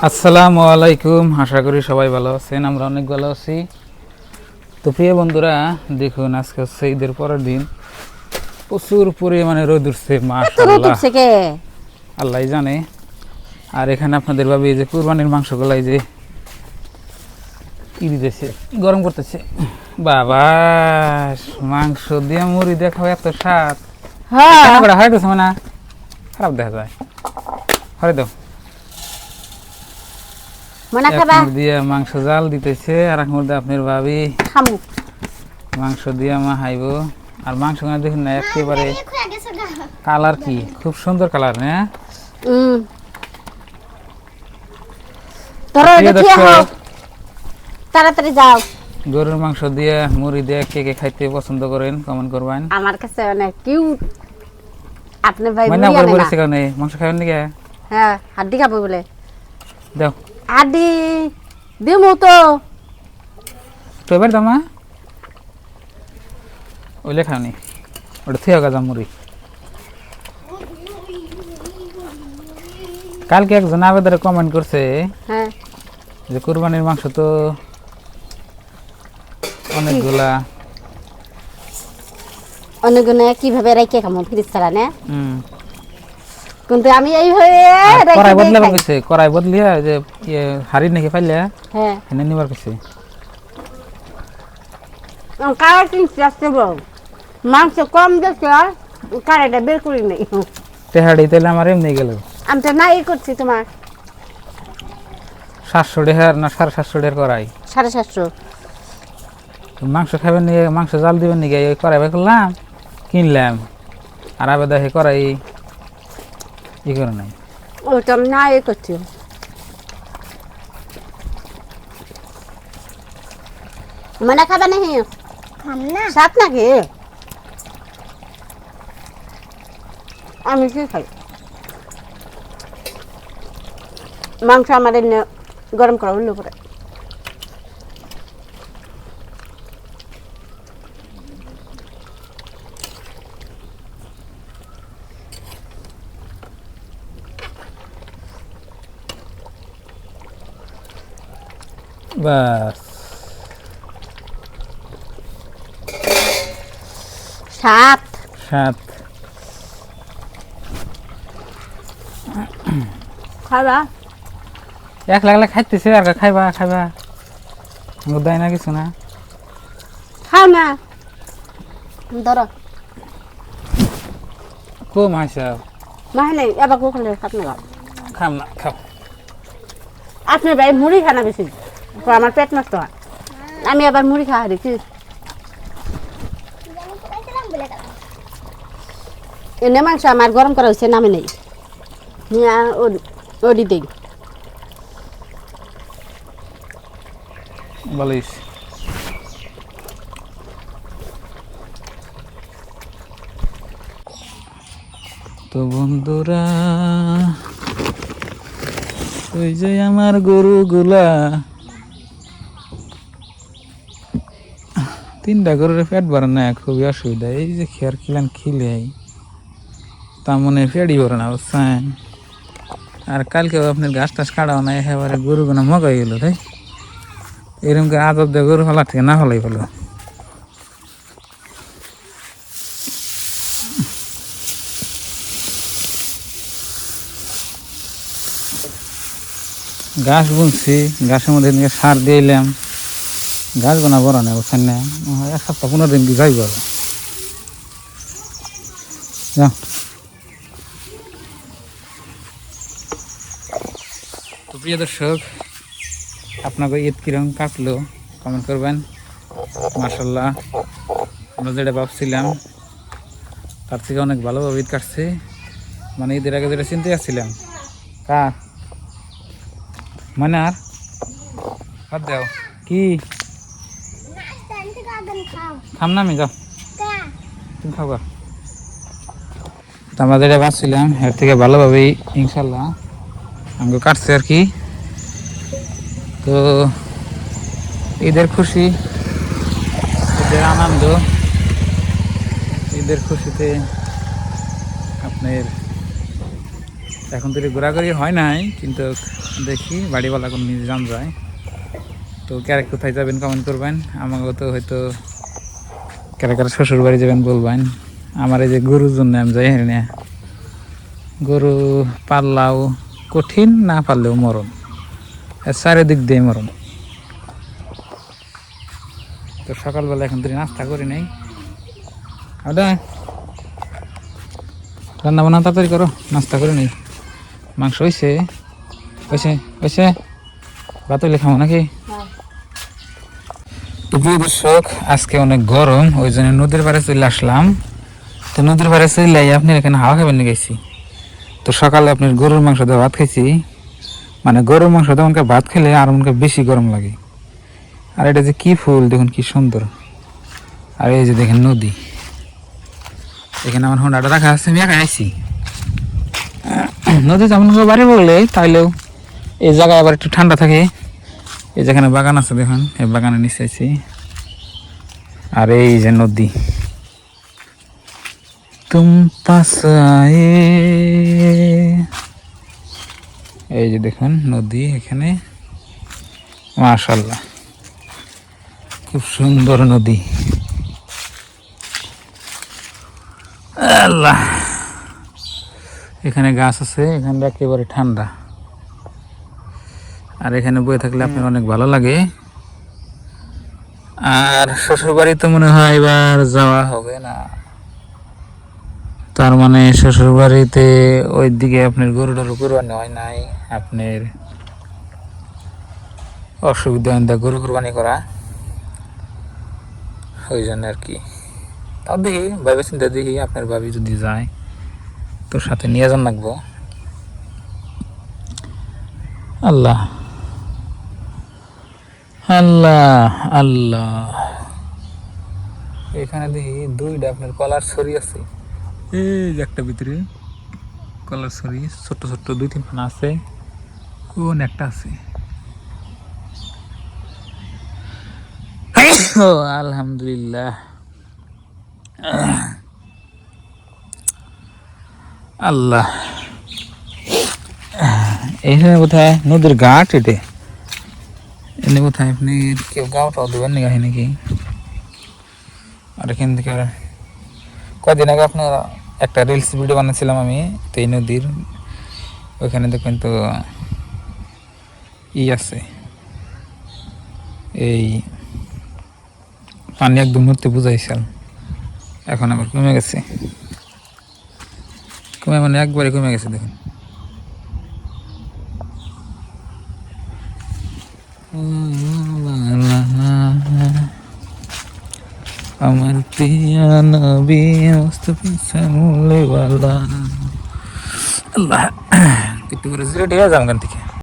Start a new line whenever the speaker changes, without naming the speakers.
আসসালামু আলাইকুম, আশা করি সবাই ভালো আছেন। আমরা অনেক ভালো আছি। তো প্রিয় বন্ধুরা, দেখুন আজকে হচ্ছে ঈদের পরের দিন, প্রচুর পরিমাণে রোদ উঠছে। মাশাআল্লাহ, আল্লাহ জানে। আর এখানে আপনাদের ভাবি এই যে কুরবানির মাংসগুলো এই যে ই দিতেছে, গরম করতেছে। বাবা, মাংস দিয়ে মুড়ি দিয়ে খাওয়া এত স্বাদ। হ্যাঁ, হারাইতেছে মানে খারাপ দেখা যায়। হরে দাও দিয়ে মাংস জাল দিতেছে, আর এক মধ্যে আপনার ভাবি মাংস দিয়ে মাহাইব। আর মাংস দেখুন না, একেবারে কালার কি খুব সুন্দর কালার, না?
তাড়াতাড়ি যাও।
গরুর মাংস দিয়ে মুড়ি দিয়ে কে কে খাইতে পছন্দ করেন কমেন্ট করবেন।
আমার কাছে অনেক কিউট। আপনি ভাই
মানে বড় বড় সেখানে মাংস খাবেন নাকি?
হ্যাঁ, হাড্ডি খাবো বলে।
দাও
হাড্ডি দিমু তো।
তো এবার দাও না, ওইলে খাওনি, ওটা থেকে গেছে মুড়ি। কালকে একজন আবেদনে কমেন্ট করছে যে কুরবানির মাংস তো অনেকগুলা
কিভাবে রেখে খামো ফ্রিজ ছাড়া, না? কিন্তু আমি এই হয়ে
কড়াই বদলে কইছে, কড়াই বদলিয়া যে হাড়ি নাকি পাইলা, হ্যাঁ এনে নিবার কইছে।
কারা কিনছি আসতে বল, মাংস কম যাচ্ছে, কারাটা বের করি নাই।
তেহাড়ি তাহলে আমার এমনি গেল।
আমি তো নাই করছি তোমার
700 টাকার না 750 টাকার কড়াই,
750।
মাংস খাবেন নিয়ে মাংস জাল দিবেন নাকি ওই কড়াই বাই করলাম, কিনলাম। আর আবার দেখে কড়াই ই করে নাই,
ওইটা আমি নাই করছি। মানে খাবা নাকি? সাত নাকি? আমি কি খাই? মাংস আমার এনে গরম করা হলো পরে।
বাস
সাত খাবা
এক লাগলে খাইতেছে, আর খাইবা খাইবা দেয় না কিছু না,
খাও না। ধরো
কম হয়েছে
মাহলে এবার কোখানে খাত না
খাম না, খাও।
আপনি ভাই মুড়ি খানা বেশি, আমার পেট নষ্ট হয়। আমি আবার মুড়ি খাওয়া দেখি। এনে মাংস আমার গরম করা হয়েছে, নামে নেই, ওডি দেই।
বলিস তো বন্ধুরা, ওই যে আমার গরুগুলা, 3টা গরুর পেট ভরে না, খুবই অসুবিধা। এই যে খেয়ার খিলান খিলে তা মনে পেটই ভরে না, বুঝছেন? আর কালকেও আপনার গাছ টাছ কাটাও না, একেবারে গরুগুলো মগাই গেল। তাই এরকম করে আদর দিয়ে গরু ফেলা থেকে না ফেলাই ফেলো। গাছ বুনছি, গাছের মধ্যে সার দিলাম, গাছ বোনা বড় না, বুঝছেন না? 1 সপ্তাহ 15 দিন কি যাইব। তো প্রিয় দর্শক, আপনাকে ঈদ কিরকম কাটলো কমেন্ট করবেন। মাশাআল্লাহ, আমরা যেটা ভাবছিলাম তার থেকে অনেক ভালোভাবে ঈদ কাটছে। মানে ঈদের আগে যেটা চিন্তা আসছিলাম, কার মানে আর বাদ দাও কি খাম না, আমি যাও তুমি খাবা। তো আমরা যেটা ভাবছিলাম এর থেকে ভালোভাবেই ইনশাল্লাহ আমাকে কাটছে আর কি। তো ঈদের খুশি, ঈদের আনন্দ, ঈদের খুশিতে আপনার এখন তো ঘোরাঘুরি হয় নাই, কিন্তু দেখি বাড়িওয়ালা কোনো নিয়ে যান যায়। তো ক্যারেক কোথায় যাবেন কমেন্ট করবেন। আমাকেও তো হয়তো ক্যারেকার শ্বশুর বাড়ি যাবেন বলবেন। আমার এই যে গরুর জন্য আমি যাই না, গরু পাল্লাও কঠিন, না পারলেও মরণ, চারিদিক দিয়ে মরণ। তো সকালবেলা এখন তুই নাস্তা করি নাই, ওটা রান্না বান্না তাড়াতাড়ি করো, নাস্তা করে নেই। মাংস হয়েছে হয়েছে হয়েছে, ভাত হইলে খাবো নাকি? তো প্রিয় দর্শক, আজকে অনেক গরম, ওই জন্য নদীর পাড়ে চলে আসলাম। তো নদীর পাড়ে চলে আপনি এখানে হাওয়া খাবেন গেছি। তো সকালে আপনার গরুর মাংস দিয়ে ভাত খাইছি, মানে গরুর মাংস দিয়ে আমাকে ভাত খেলে আর আমাকে বেশি গরম লাগে। আর এটা যে কি ফুল দেখুন, কি সুন্দর। আর এই যে দেখেন নদী, এখানে আমার হোন্ডাটা রাখা আছে, আমি একা আইছি। নদী যেমন বাড়ি বললে তাইলেও এই জায়গায় আবার একটু ঠান্ডা থাকে। এই যেখানে বাগান আছে দেখুন, এই বাগানে নিচে আছি। আর এই যে নদী, তুম পাস আয়ে, এই যে দেখুন নদী এখানে, মাশাআল্লাহ খুব সুন্দর নদী। আল্লাহ, এখানে গাছ আছে, এখানে একেবারে ঠান্ডা। আর এখানে বয়ে থাকলে আপনার অনেক ভালো লাগে। আর শ্বশুর বাড়ি তো মনে হয় এবার যাওয়া হবে না, তার মানে শ্বশুর বাড়িতে ওই দিকে আপনার গরু টরু কুরবানি হয় নাই, আপনার অসুবিধা হয় গরু কুরবানি করা, ওই জন্য আর কি। তাও দেখি ভাবে চিন্তা দেখি, আপনার ভাবি যদি যায় তোর সাথে নিয়ে যান লাগবো। আল্লাহ আল্লাহ আল্লাহ, এখানে দেখি দুইটা আপনার কলার ছড়ি আছে, এই যে একটা ভিতরে কলার ছড়ি ছোট্ট ছোট্ট দুই তিন খানা আছে, কোন একটা আছে। ও আলহামদুলিল্লাহ, আল্লাহ। এইখানে কোথায় নদীর ঘাট, এটে এনে কোথায় আপনি কেউ গাওটাও দেবেন নাকি নাকি? আর এখান থেকে কদিন আগে আপনার একটা রিলস ভিডিও বানাচ্ছিলাম আমি, তো এই নদীর ওইখানে দেখবেন তো ই আছে, এই পানি একদম মরতে বুঝাইছিলাম, এখন আবার কমে গেছে, কমে মানে একবারে কমে গেছে দেখুন। আমার প্রিয় নবী মুস্তাফা সাল্লাল্লাহু আলাইহি ওয়াসাল্লাম। আল্লাহ, একটু করে জিরো দিয়ে যাম গান থেকে।